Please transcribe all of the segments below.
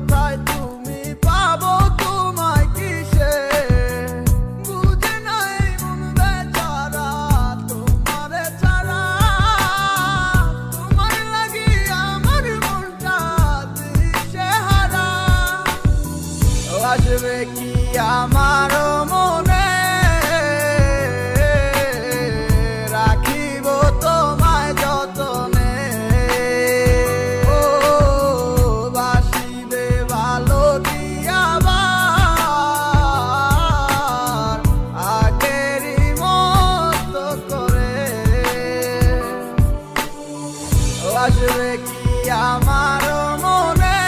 কোথায় তুমি পাবো তোমায় কিসে বুঝে নাই মন বেচারা তোমারে ছাড়া তোমার লাগি আমার মনটা দিশে হারা আসবে কি আমার মনে রাখিব তোমায় যতনে ও বাসিবে ভালো দিয়াবার আগেরই মতো করে আসবে কি আমার মনে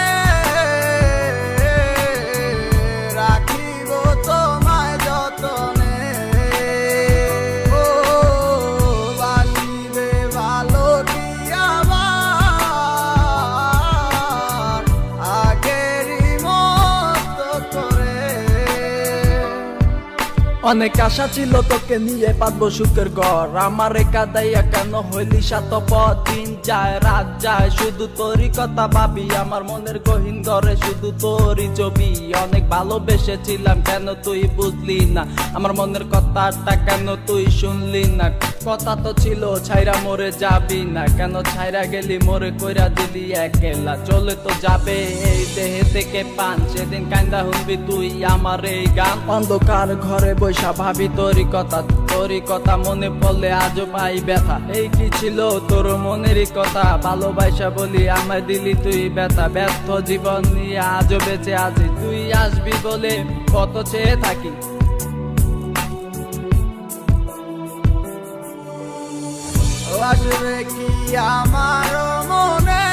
রাখিব তোমায় যতনে ও বাসিবে ভালো দিয়াবার আগেরই মতো করে অনেক আশা ছিল তোকে নিয়ে পাতবো সুখের ঘর আমার কাদাইয়া কেন হইলি সাতপথ দিন যায় রাত যায় শুধু তোরই কথা ভাবি আমার মনের গহীন ঘরে শুধু তোরই ছবি অনেক ভালোবেসেছিলাম কেন তুই বুঝলি না আমার মনের কথাটা কেন তুই শুনলি না কথা তো ছিল ছাইরা মরে যাবি না কেন ছাইরা গেলি মরে কইরা দিলি একলা চলে তো যাবে এই দেহে থেকে পান সেদিন কান্দা শুনবি তুই আমার এই গান অন্ধকার ঘরে বৈশা ভাবি তোরই কথা মনে পড়লে আজও পাই ব্যথা এই কি ছিল তোর মনেরই কথা ভালোবাসা বলি আমায় দিলি তুই ব্যথা ব্যর্থ জীবন নিয়ে আজও বেঁচে আছি তুই আসবি বলে কত চেয়ে থাকি আসবে কি আমার মনে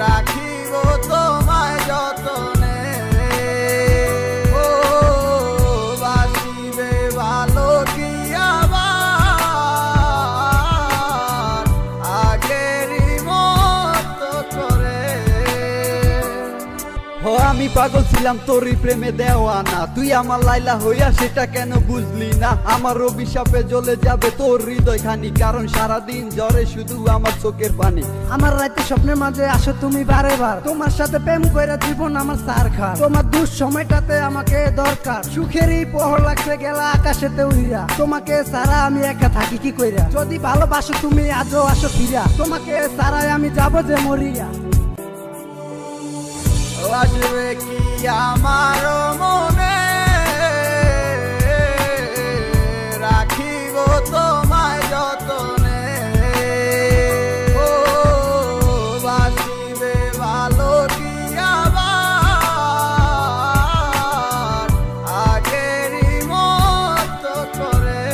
রাখিব তোমায় যতনে ও বাসিবে ভালো দিয়াবার আগেরই মতো করে ও আমি পাগল ছিলাম তোরই প্রেমে দেওয়ানা তুই আমার লাইলা হইয়া সেটা কেন বুঝলি না আমার অভিশাপে জ্বলে যাবে তোর হৃদয় খানি কারণ সারাদিন জ্বরে শুধু আমার চোখের পানি আমার রাতে স্বপ্নের মাঝে আসো তুমি বারে বার তোমার সাথে প্রেম কইরা জীবন আমার সার খা তোমার দুঃসময়টাতে আমাকে দরকার সুখেরই পহর লাগছে গেলা আকাশেতে উইরা তোমাকে সারা আমি একা থাকি কি কইরা যদি ভালোবাসো তুমি আজও আসো ফিরা তোমাকে সারাই আমি যাবো যে মরিয়া আসবে কি আমার মনে রাখিব তোমায় যতনে ও বাসিবে ভালো দিয়াবার আগেরই মতো করে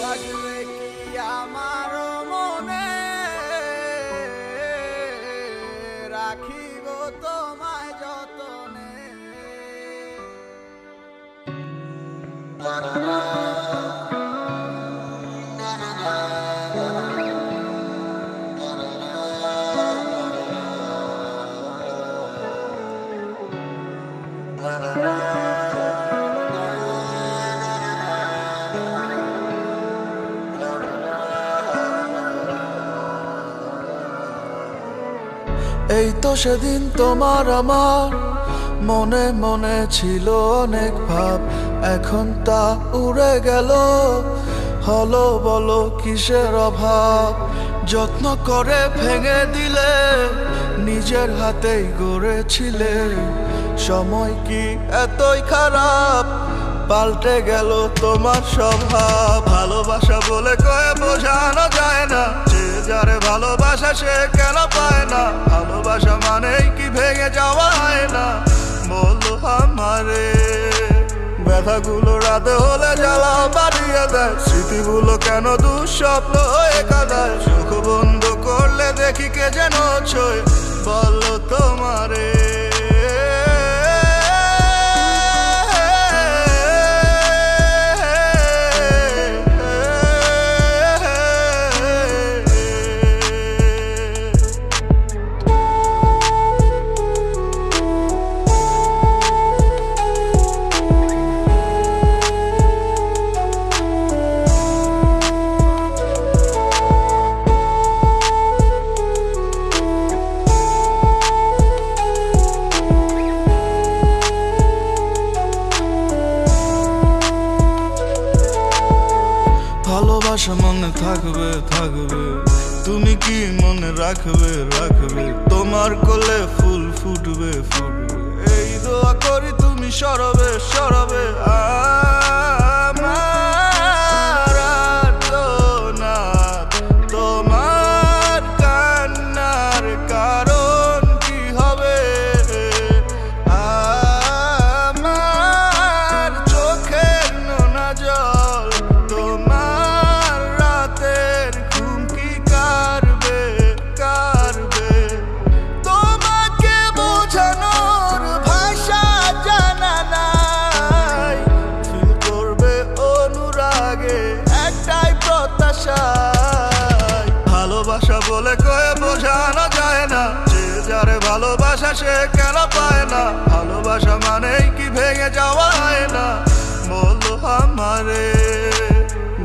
আসবে কি আমার মনে রাখিব তোমায় যতনে এই তো সেদিন তোমার আমার মনে মনে ছিল অনেক ভাব এখন তা উড়ে গেল হলো বলো কিসের অভাব যত্ন করে ভেঙে দিলে নিজের হাতেই গড়েছিলে সময় কি এতই খারাপ পাল্টে গেল তোমার স্বভাব ভালোবাসা বলে কয়ে বোঝানো যায় না যে যারে ভালোবাসা সে কেন পায় না ভালোবাসা মানেই কি ভেঙে যাওয়া হয় না বলো আমারে ব্যথাগুলো রাতে হলে জ্বালা বাড়িয়ে দেয় স্মৃতিগুলো কেন দুঃস্বপ্ন হয়ে কাঁদায় চোখ বন্ধ করলে দেখি কে যেন ছয় বলো তোমারে কি মনে রাখবে রাখবে, তোমার কোলে ফুল ফুটবে ফুটবে, এই দোয়া করি তুমি সরবে সরবে। আমার আর্তনাদ, তোমার কান্নার কারণ কি হবে? আমার চোখের নোনা জল, তোমার রাতের ঘুম কি কারবে কারবে? তোমাকে বোঝানোর ভাষা জানা নাই, ফিল করবে অনুরাগে একটাই প্রত্যাশা। ভালোবাসা বলে কয়ে বোঝানো যায় না, যে যারে ভালোবাসা সে কেন পায় না? ভালোবাসা মানেই কি ভেঙে যাওয়া হয় না? বলো আমারে,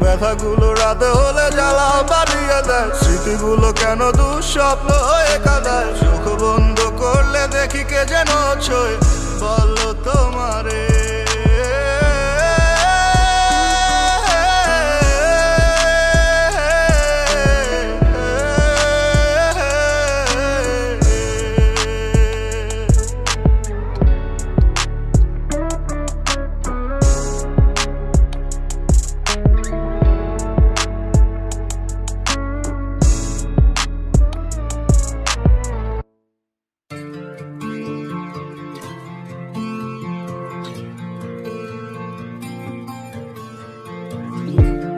ব্যথাগুলো রাতে হলে জ্বালা বাড়িয়ে দেয়, স্মৃতিগুলো কেন দুঃস্বপ্ন হয়ে কাঁদায়? চোখ বন্ধ করলে দেখি কে যেন ছয়, বলো তোমারে।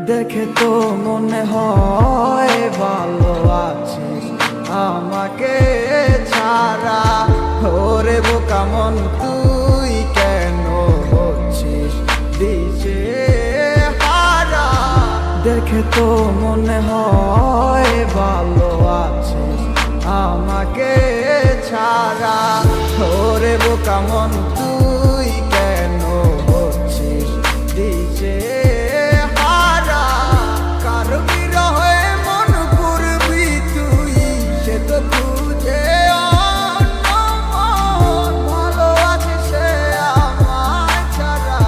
দেখে তো মনে হয় ভালো আছিস আমাকে ছাড়া, ওরে বোকা মন তুই কেন হচ্ছিস দিশে হারা? দেখে তো মনে হয় ভালো আছিস আমাকে ছাড়া, ওরে বোকা মন তুই কেন হচ্ছিস দিশে হারা? কারো বিরহে মন করবি তুই, সে তো খুঁজে অন্য মন। ভালো আছে সে আমার ছাড়া,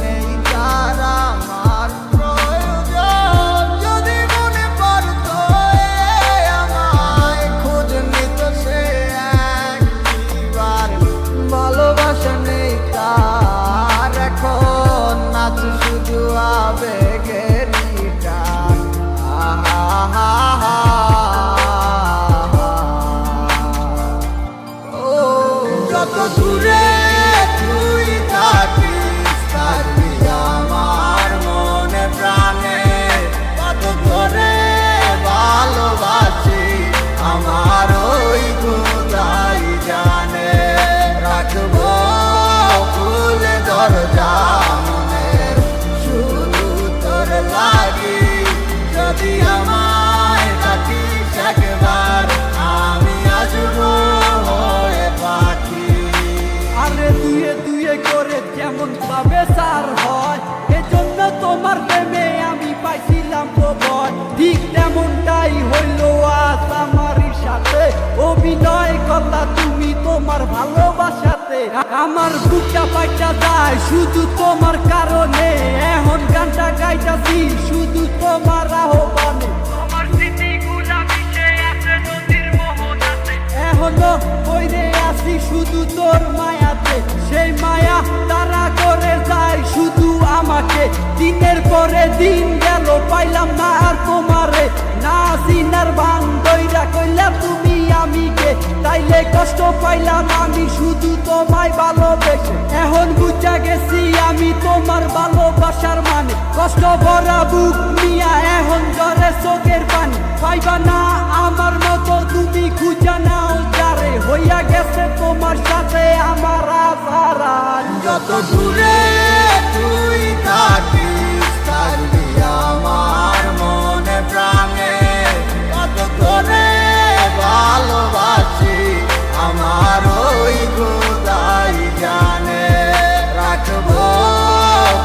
নেই তার আমার প্রয়োজন। যদি মনে পড়তো আমায়, খোঁজ নিত সে একবার। ভালোবাসা নেই তার এখন, আছে শুধু আবেগের টান। ও যত দূরে তুই থাকিস, থাকবি আমার মনে প্রাণে। কত ধরে ভালোবাসি আমার ওই খোদাই জানে। রাখবো খুলে দরজা মনের, শুধু তোর লাগি। যদি আমায় থাকিস একবার, আমি আসবো হয়ে পাখি। আরে দুয়ে দুয়ে করে যেমন পাবে সার হয়, এজন্য তোমার প্রেমে আমি পাইছিলাম প্রবল। ঠিক তেমনটাই হইল আজ আমারই সাথে, অভিনয় কথা তুমি তোমার ভালোবাসাতে। আমার বুকটা পাইটা যায় শুধু তোমার কারণে, এখন গানটা গাইতাছি শুধু তোমার আহ্বানে। তোমার স্মৃতিগুলা মিশে আছে নদীর মোহনাতে, এখনো বইরে আছি শুধু তোর মায়াতে। সেই মায়া তারা করে যায় শুধু আমাকে, দিনের পরে দিন গেল পাইলাম না আর তোমারে। না সিনার ভান দইরা কইলা তুমি আমিকে, তাইলে কষ্ট পাইলাম আমি শুধু তোমায় ভালোবেসে। এখন বুঝা গেছি আমি তোমার ভালোবাসার মানে, কষ্ট ভরা বুক নিয়া এখন ঝরে চোখের পানি। পাইবা না আমার মতো তুমি খুঁজা নাও যারে, হইয়া গেছে তোমার সাথে আমার আসারান। যত দূরে তুই থাকিস, থাকবি আমার মনে প্রাণে। কত করে ভালোবাসি আমার ওই খোদাই জানে। রাখবো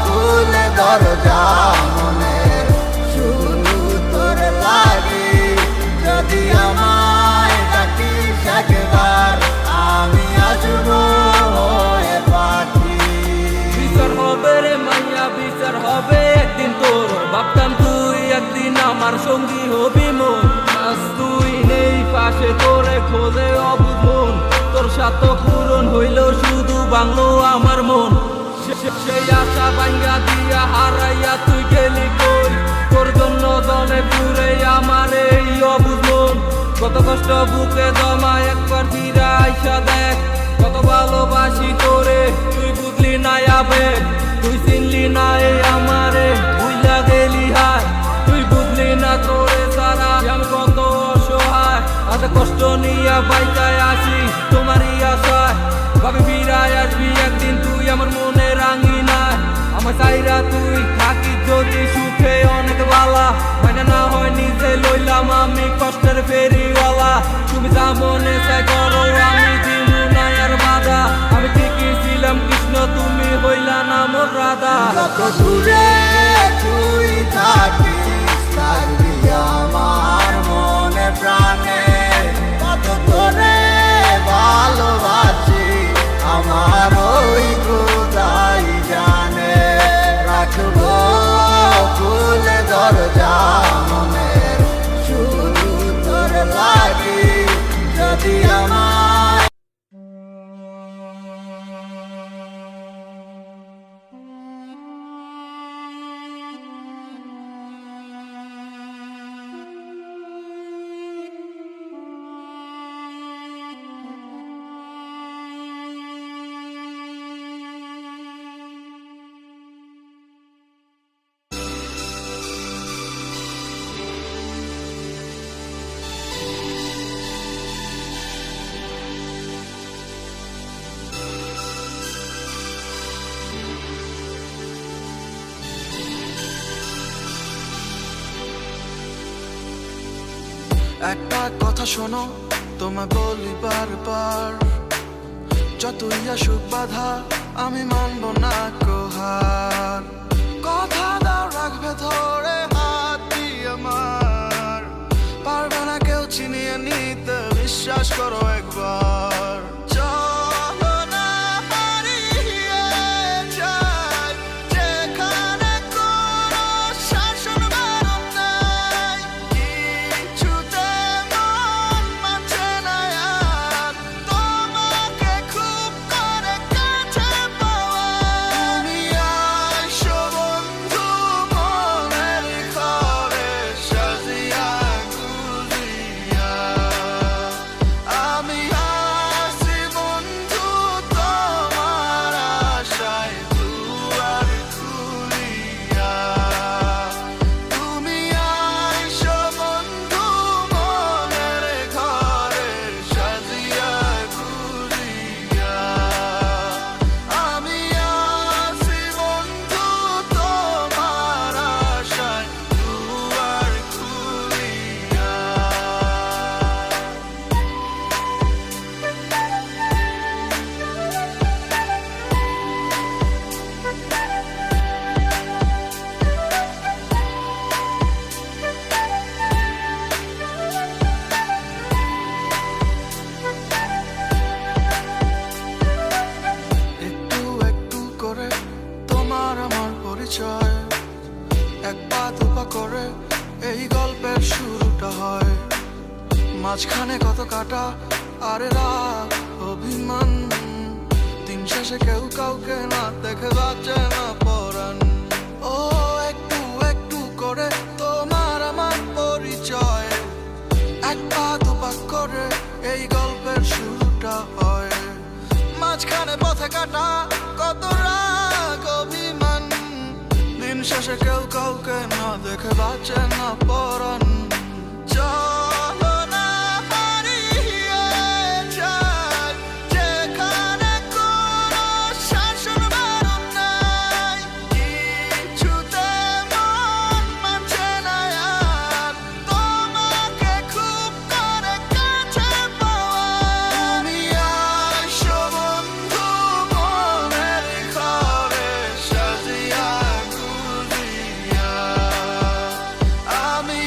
খুলে দরজা মনের, শুধু তোর লাগি। যদি আমায় ডাকিস একবার, আমি আসবো হয়ে পাখি। বিচার হবে রে মাইয়া, বিচার হবে একদিন তোর। ভাবতাম তুই একদিন আমার সঙ্গী হবি মন, আজ তুই খোঁজে অবুঝ মন, তোর স্বার্থ পূরণ হইল শুধু বাংলো আমার মন। সেই আশা ভাঙ্গা দিয়া হারাইয়া তুই গেলি কই, তোর জন্য জলে পুরে আমার এই অবুঝ মন। কত কষ্ট বুকে জমা একবার ফিরে আইসা দেখ, কত ভালোবাসি তোরে তুই বুঝলি না আবেগ, তুই চিনলি না এই আমারে ভুইলা গেলি হায়, তুই বুঝলি না তোরে সারা আমি কত অসহায়। এত কষ্ট নিয়ে বাইকায় আসি তোমারই আশায়, ভাবি ফিরায় আসবি একদিন তুই আমার মনে রাঙি না। আমার চাইরা তুই থাকি যদি সুখে অনেক বালা, মানে না হয় নিজে লইলাম আমি কষ্টের ফেরিওয়ালা। তুমি যা মনে চাই করো আমি দিমু না আর বাধা, আমি ঠিকই ছিলাম কৃষ্ণ তুমি হইলা না মোর রাধা। কত দূরে তুই থাকিস থাকবি আমার মনে প্রাণে, কত তোরে ভালোবাসি আমার ওই খোদাই জানে। রাখবো খুলে দরজা মনের শুধু তোর লাগি, যদি আমার একটা কথা শোনো তোমায় বলি বারবার, যতই আসুক বাধা আমি মানব না কোহার। কথা দাও রাখবে ধরে হাতটি আমার, পারবে না কেউ চিনিয়ে নিতে বিশ্বাস করো একবার। চলো না হারিয়ে যাই যেখানে কোনো শাসন বারণ নাই, কিছুতে মন মানছে না আর তোমাকে খুব করে কাছে পাওয়া। তুমি আইসো বন্ধু মনের ঘরে সাজিয়া গুজিয়া, আমি আসি বন্ধু তোমার আশায় দুয়ার খুলিয়া। তুমি আইসো বন্ধু মনের ঘরে সাজিয়া গুজিয়া, আমি আসি বন্ধু তোমার আশায় দুয়ার খুলিয়া। একটু একটু করে তোমার আমার পরিচয়, এক পা দুপা করে এই গল্পের শুরুটা হয়। মাঝখানে কত কাটা আরে রাগ অভিমান, দিন শেষে কেউ কাউকে না দেখে বাঁচে না পরাণ। ও একটু একটু করে তোমার আমার পরিচয়, এক পা দুপা করে এই গল্পের শুরুটা হয়। মাঝখানে পথে কাটা কত রাগ অভিমান, দিন শেষে কেউ কাউকে না দেখে বাঁচে না পরাণ। চলো না হারিয়ে যাই যেখানে কোনো শাসন বারণ নাই, কিছুতে মন মানছে না আর তোমাকে খুব করে কাছে পাওয়া। তুমি আইসো বন্ধু মনের ঘরে সাজিয়া গুজিয়া, আমি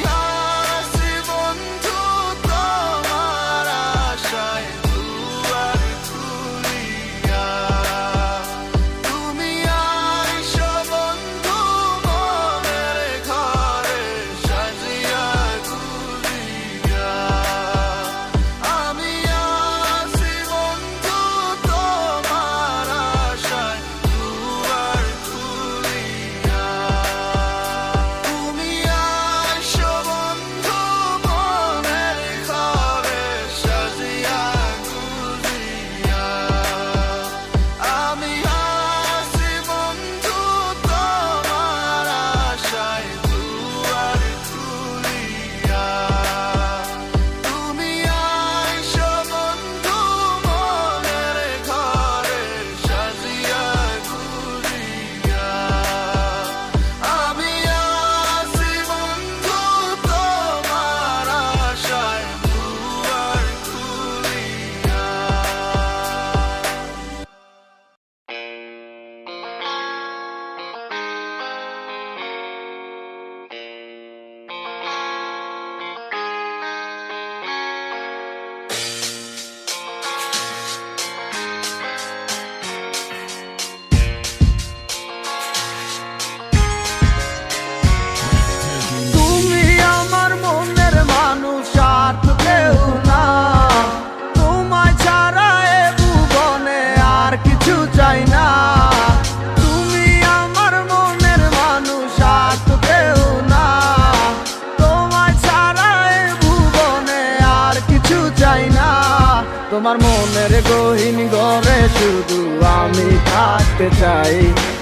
তোমার মনের গহীন ঘরে শুধু আমি থাকতে চাই,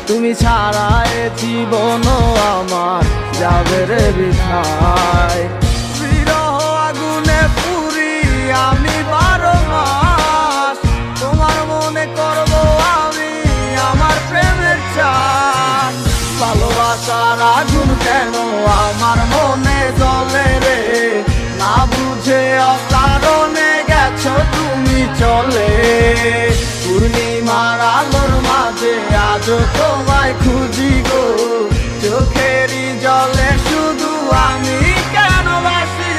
তুমি ছাড়া এ জীবন আমার যাবে রে বৃথায়। বিরহ আগুনে পুরি আমি 12 মাস, তোমার মনে করব আমি আমার প্রেমের চান। ভালোবাসার আগুন কেন আমার মনে জ্বলে রে, না বুঝে অকারণে গেছো তুমি চলে। পূর্ণিমার আলোর মাঝে আজও তোমায় খুঁজি গো, চোখেরই জলে শুধু আমি কেন বাসি।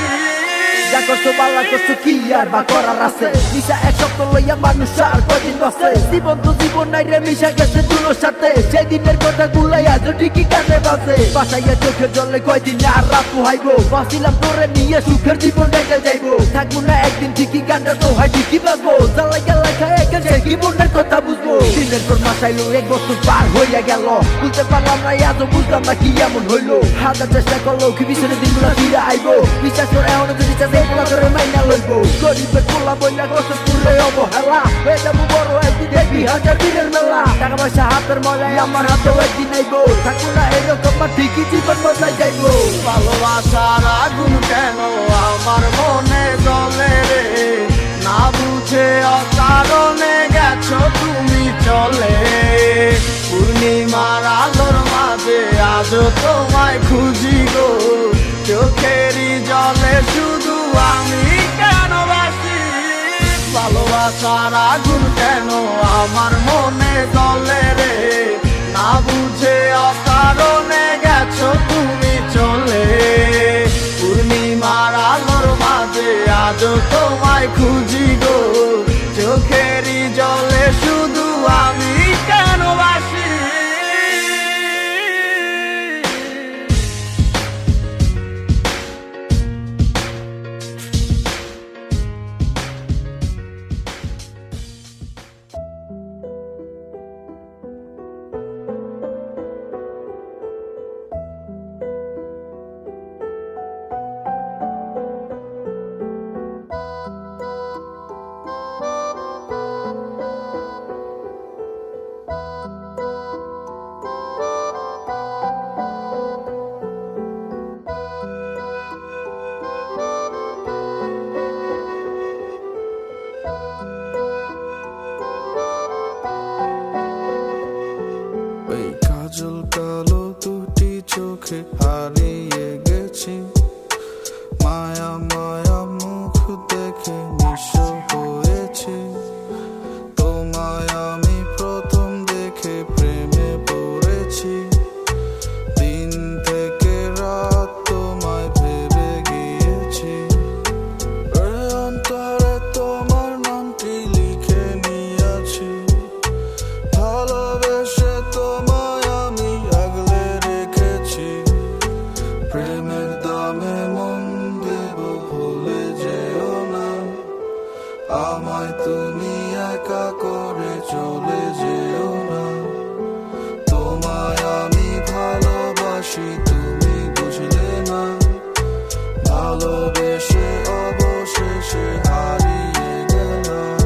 যা করছো বালা করছো কি আর বা করার আছে, নিশা এক সপ্তাহ লইয়া মানুষ আর কদিন বাসে। জীবন তো জীবন নাই রে, মিশা গেছে দুলোর সাথে, সেই দিনের কথা গুলাই আজও ঠিকই কানে বাসে। বাসাইয়া চোখের জলে কয়দিন আর রাত পোহাইবো, বাঁচিলাম তোরে নিয়ে সুখের জীবন দেখে যাইবো। থাকবো না একদিন ঠিকই গানটা তো হয় ঠিকই বাজবো, জ্বালাই গেলাই খায় একে সে জীবনের কথা বুঝবো। দিনের পর মাস আইলো 1 বছর পার হইয়া গেল, বুঝতে পারলাম না আজও বুঝলাম না কি এমন হইলো। হাজার চেষ্টা করলো কি পিছনে দিনগুলো ফিরে আইবো, বিশ্বাস করে এমন যদি চাষে এগুলা করে মাইনা লইবো। গরিবের পোলা বইলা কষ্ট পুরে অবহেলা, হয়ে যাবো বড় একদিন দেখবি হাজার দিনের মেলা। টাকা পয়সা হাতের ময়লায় আমার হাতেও একদিন আইবো, থাকবো না এরকম ঠিকই জীবন বদলাই যাইবো। ভালোবাসার আগুন কেন আমার মনে জ্বলে রে, না বুঝে অকারণে গেছো তুমি চলে। পূর্ণিমার আলোর মাঝে আজও তোমায় খুঁজি গো, চোখেরই জলে শুধু আমি কেন বাসি। ভালোবাসার আগুন কেন আমার মনে জ্বলে রে, না বুঝে অকারণে গেছো তুমি চলে। পূর্ণিমার আলোর মাঝে আজও তোমায় খুঁজি গো, চোখেরই জলে শুধু আমি কেন বাসি। কাজল কালো দুটি চোখে হারিয়ে গেছি, মায়া মায়া মুখ দেখে নিঃস্ব হয়েছি। তোমায় আমি প্রথম দেখে প্রেমে পড়েছি, দিন থেকে রাত তোমায় ভেবে গিয়েছি। অন্তরে তোমার নামটি লিখে নিয়েছি, ভালোবেসে তোমায় আমি আগলে রেখেছি। প্রেমের দামে মন দেব ভুলে যেও না, আমায় তুমি একা করে চলে যেও না। তোমায় আমি ভালোবাসি তুমি বুঝলে না, ভালোবেসে অবশেষে হারিয়ে গেলাম।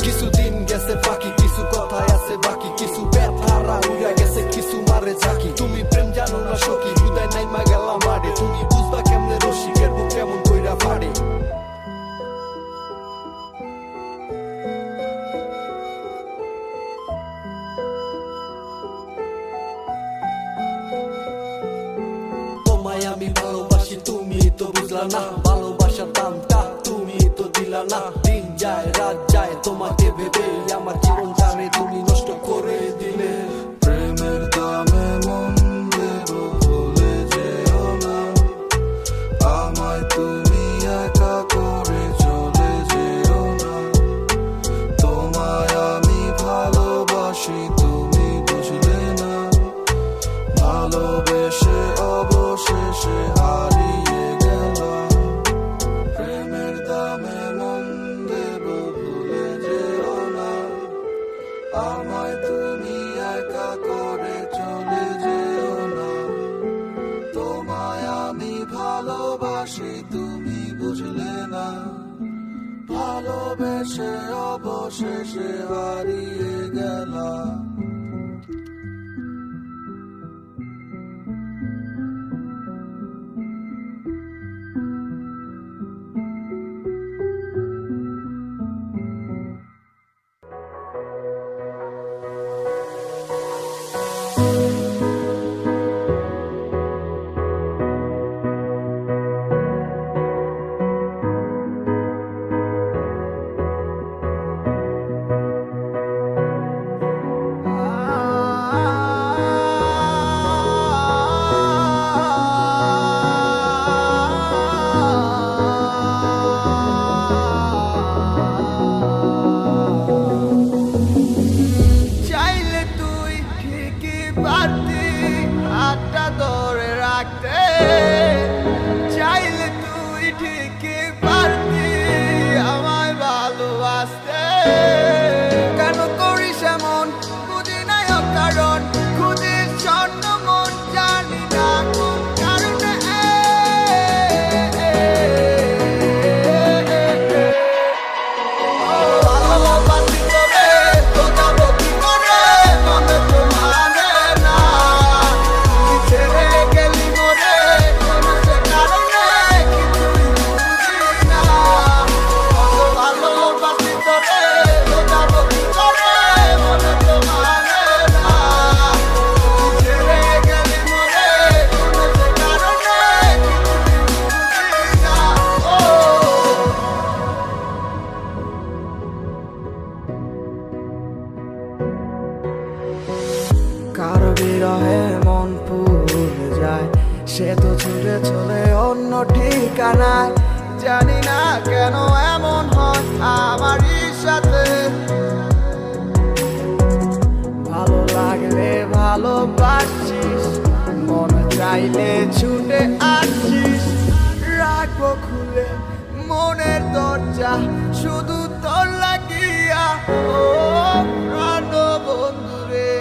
কিছুদিন গেছে বাকি, কিছু কথায় আছে বাকি, কিছু ব্যথারা উড়া গেছে, কিছু মারে ঝাঁকি। তুমি প্রেম জানো না সখী, হৃদয় নাইমা গেলাম মারে, তুমি বুঝবা কেমনে রসিকের বুক কেমন কইরা ফাড়ে। তোমায় আমি ভালোবাসি তুমি তো বুঝলা না, ভালোবাসার দামটা তুমি তো দিলা না। দিন যায় রাত যায় তোমাকে ভেবে আমার জীবনটারে তুমি নষ্ট করে দিলে। প্রেমের দামে মন দেব ভুলে যেও না, আমায় তুমি একা করে চলে যেও না। তোমায় আমি ভালোবাসি তুমি বুঝলে না, ভালোবেসে অবশেষে হারিয়ে গেলাম। প্রেমের দামে মন দেব ভুলে যেও না, ভালোবেসে অবশেষে হারিয়ে গেলা। চাইলে তুই ঠিকই পারতি হাতটা ধরে রাখতে, চাইলে তুই ঠিকই পারতি আমায় ভালোবাসতে। কেন করিস এমন বুঝি নাই কারণ, খুঁজিস স্বর্ণ মন জানি না কোন কারণে। ভালোবাসি তবে তো যাবো কি করে, মনে তো মানে না। তুই ছেড়ে গেলি মোরে কোনো সে কারণে, কিছুই বুঝি না। কত ভালোবাসি তবে তো যাবো কি করে, মনে তো মানে না। তুই ছেড়ে গেলি মোরে কোনো সে কারণে, কিছুই বুঝি না। ও কারো বিরহে মন পুড়ে যায়, সে তো ছুটে চলে অন্য ঠিকানায়। জানি না কেন এমন হয় আমারই সাথে। ভালো লাগলে ভালোবাসিস, মন চাইলে ছুটে আসিস। রাখবো খুলে মনের দরজা শুধু তোর লাগিয়া, ও প্রাণ বন্ধুরে।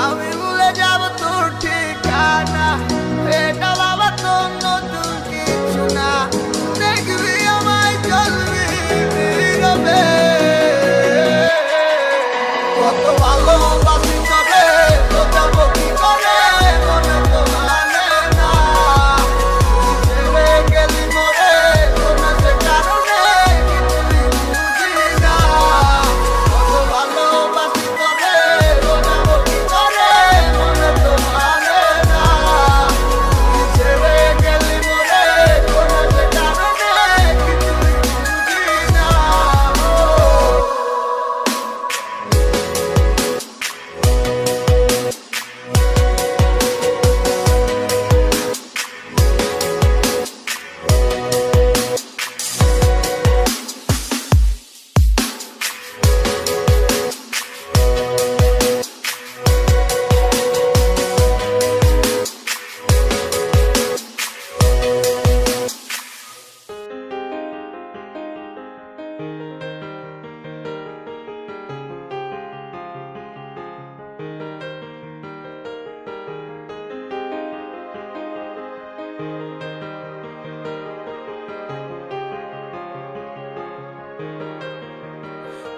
আমি ভুলে যাব তোর ঠিকানা, এটা বাবা তোর নতুন কিছু না। দেখবি আমায় চলবি নীরবে। কত ভালোবাসি তবে তো যাবো কি করে, মনে তো মানে না। তুই ছেড়ে গেলি মোরে কোনো সে কারণে, কিছুই বুঝি না। কত ভালোবাসি তবে তো যাবো কি করে, মনে তো মানে না। তুই ছেড়ে গেলি মোরে কোনো সে কারণে, কিছুই বুঝি না।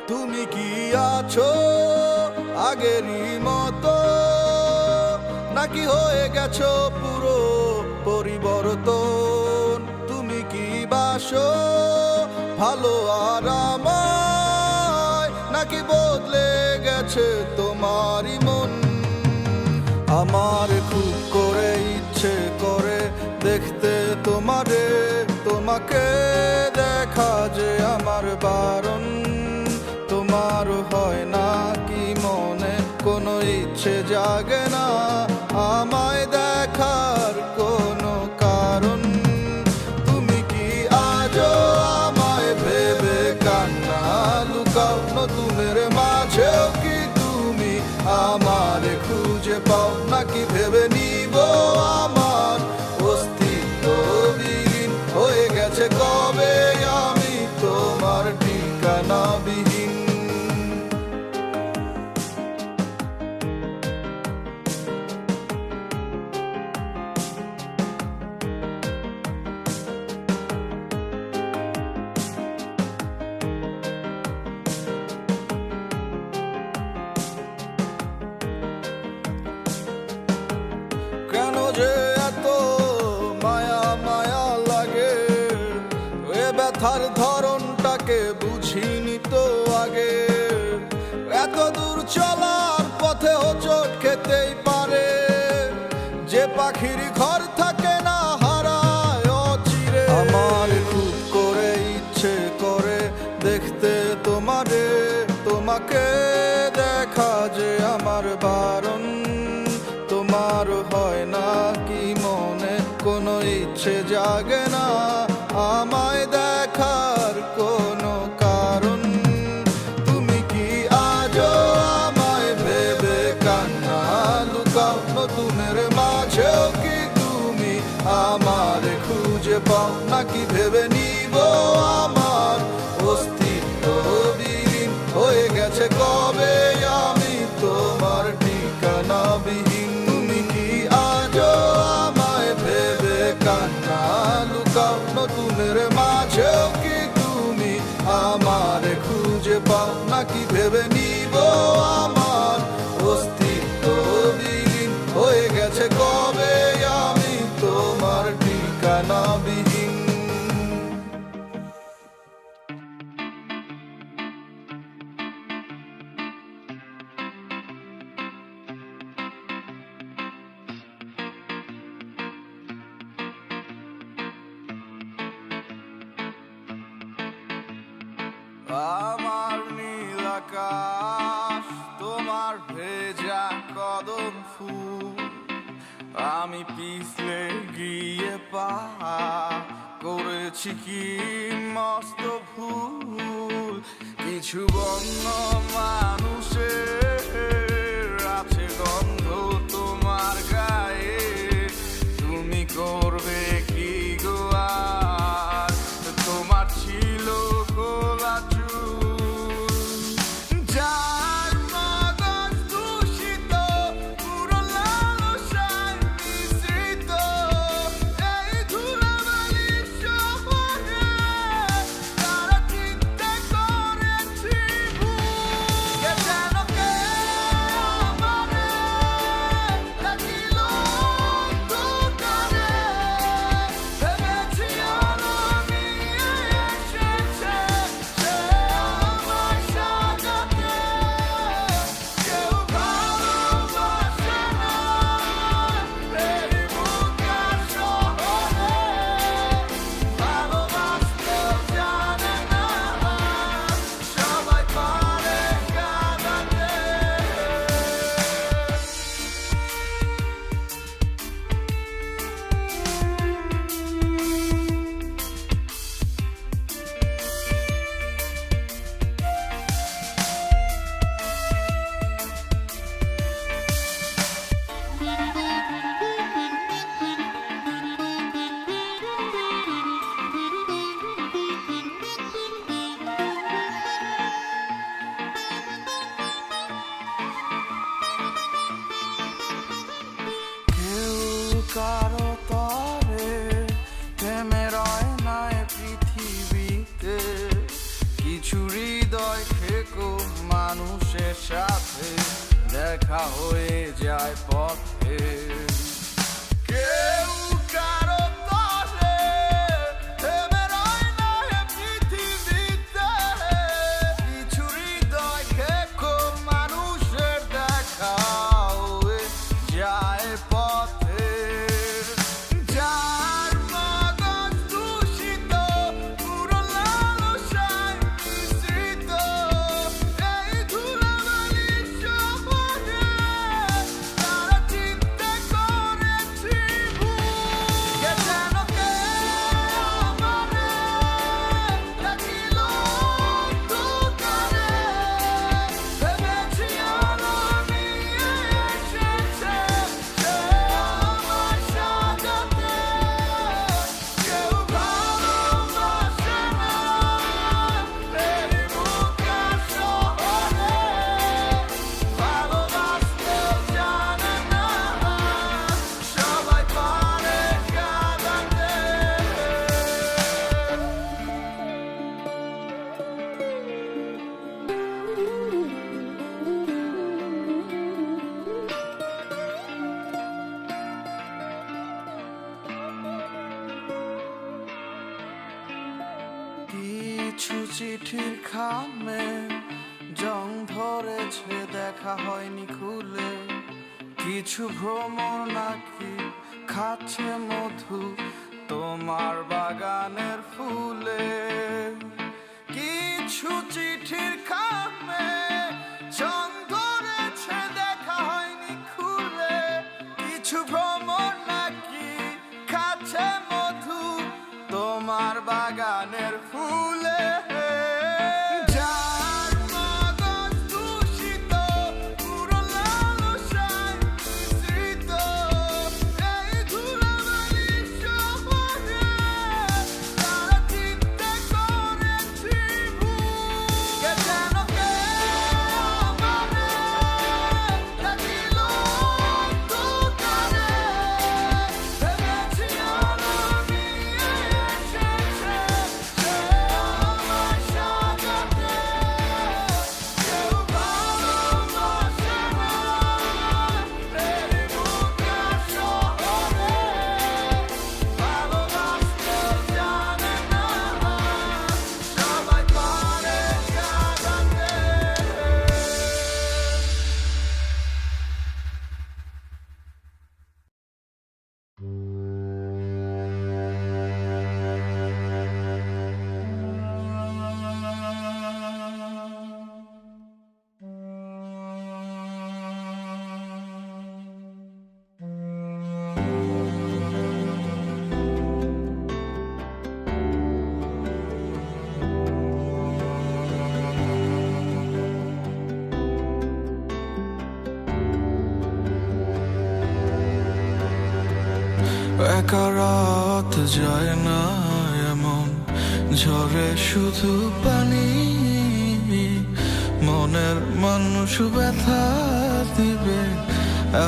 তুমি কি আছো আগেরই মতো, নাকি হয়ে গেছো পুরো পরিবর্তন? তুমি কি বাসো ভালো আর আমায়, নাকি বদলে গেছে তোমারই মন? আমার খুব করে ইচ্ছে করে দেখতে তোমারে, তোমাকে দেখা যে আমার বারণ। তোমার হয় না কি মনে কোনো ইচ্ছে জাগে না আমায় দেখার কোনো কারণ? তুমি কি আজও আমায় ভেবে কান্না লুকাও? নতুনের মাঝেও কি তুমি আমারে খুঁজে পাও, নাকি ভেবে নিব আমার অস্তিত্ব বিলীন হয়ে গেছে কবে আমি তোমার ঠিকানা বিহীন? দেখার ধরনটাকে বুঝিনি তো আগে। এত দূর চলার পথে হোঁচট খেতেই পারে, যে পাখির ঘর থাকে না হারায় অচিরে। আমার খুব করে ইচ্ছে করে দেখতে তোমারে, তোমাকে দেখা যে আমার বারণ। তোমার হয় না কি মনে কোনো ইচ্ছে জাগে না আমায় দেখার কোনো কারণ? তুমি কি আজও আমায় ভেবে কান্না লুকাও? নতুনের মাঝেও কি তুমি আমার খুঁজে পাও? নাকি ভেবে নিব আমার অস্তিত্ব বিলীন হয়ে গেছে কবে আমি তোমার ঠিকানা বিহীন? তুমি কি আজও আমায় ভেবে কান্না লুকাও? নতুনের মাঝেও কি তুমি আমার খুঁজে পাও? নাকি ভেবে নিব আমার অস্তিত্ব বিলীন হয়ে গেছে কবে আমি তোমার ঠিকানা বিহীন? আমার নীল আকাশ, তোমার ভেজা কদম ফুল, আমি পিছলে গিয়ে পা করেছি কি মস্ত ভুল। কিছু বন্য মানুষের আছে গন্ধ তোমার গায়ে, তুমি করবে কি গো আর? তোমার ছিল গোলা চুল, যার মগজ দূষিত পুরো লালসায় মিশ্রিত। এই ধুলাবালি শহরে তারা চিন্তা করেছি ভুল। কে যেন কে আমারে ডাকিল অন্ধকারে, ভেবেছি আলো নিয়ে এসেছে সে আমায় সাজাতে। কেউ ভালোবাসে না এই বুকের শহরে, ভালোবাসতেও জানে না সবাই পারে কাঁদাতে। কেউ কারো তরে থেমে রয় না এ পৃথিবীতে, কিছু হৃদয় থেকো মানুষের সাথে দেখা হয়ে যায় পথে। কেউ কারো তরে থেমে রয় না এ পৃথিবীতে, কিছু হৃদয় থেকো মানুষের দেখা হয়ে যায় পথে। যার মগজ দূষিত পুরো লালসায় মিশ্রিত, এই ধুলাবালি শহরে তারা কিছু চিঠির খামে জং ধরেছে, দেখা হয়নি খুলে। কিছু ভ্রমর নাকি খাচ্ছে মধু তোমার বাগানের ফুলে। কিছু চিঠির খামে জং ধরেছে, দেখা হয়নি খুলে। কিছু ভ্রমর নাকি খাচ্ছে মধু তোমার বাগানের ফুলে। যার মগজ দূষিত, পুরো লালসায় মিশ্রিত, এই ধুলাবালি শহরে তারা চিন্তা করেছি ভুল। কে যেন কে আমারে ডাকিল অন্ধকারে, ভেবেছি আলো নিয়ে এসেছে সে আমার সাজাতে। কেউ ভালোবাসে না এই বুকে শহরে, ভালোবাসতে জানে না সবাই পারে কাঁদাতে। একা রাত যায় না এমন, ঝরে শুধু পানি। মনের মানুষ ব্যথা দিবে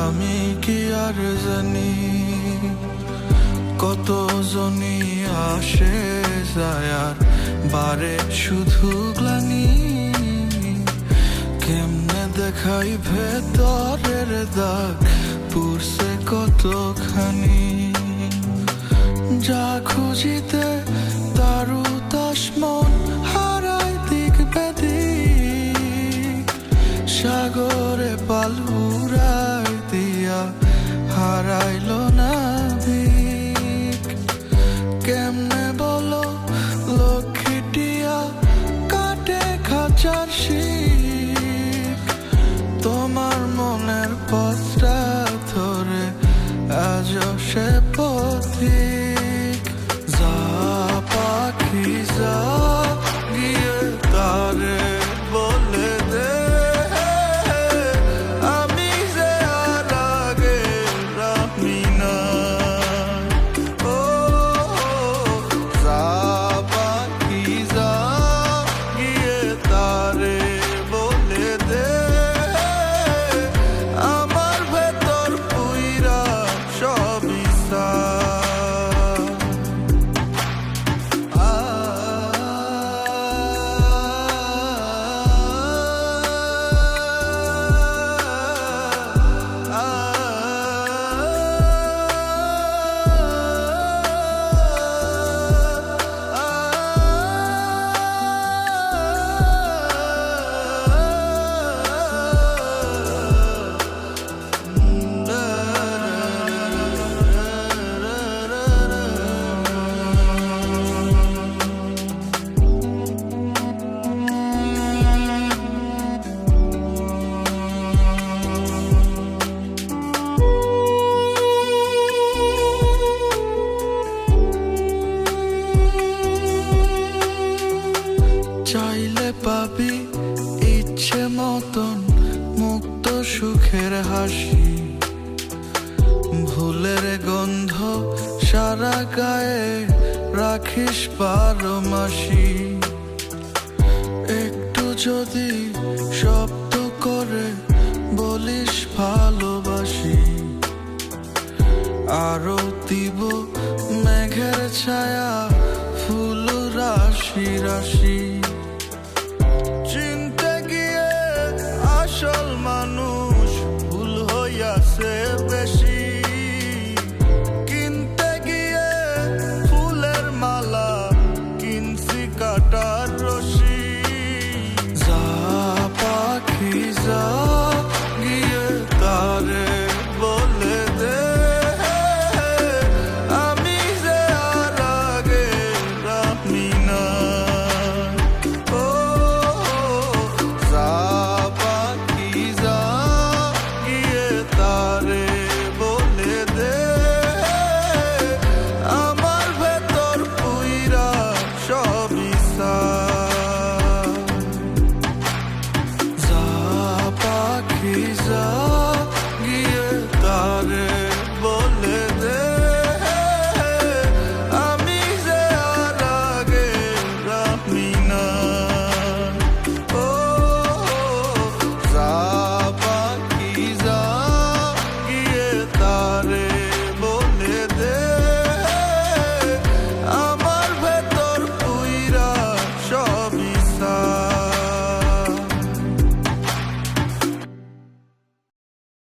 আমি কি আর জানি। কত জনই আসে যায় আর বারে শুধু গ্লানি। কেমনে দেখাই ভেতরের দাগ পুরছে কতখানি। যা খুঁজিতে তারু তাস মন হারাই দিক বেদিক। সাগরে পাল উড়াই দিয়া হারাইল না ভিক। কেমনে বলো লক্ষ্মীটিয়া কাটে খাঁচার শিক। তোমার মনের পথটা ধরে আজও সে পথিক। যা পাখি যা গিয়ে তারে বলে দে আমি যে আর আগে রাখি না। ও যা পাখি যা গিয়ে তারে বলে দে আমার ভেতর পুইরা সব ইচ্ছা। চাইলে পাবি ইচ্ছে মতন মুক্ত সুখের হাসি। ভুলের গন্ধ সারা গায়ে রাখিস 12 মাসি। একটু যদি শব্দ করে বলিস ভালোবাসি। আরো দিব মেঘের ছায়া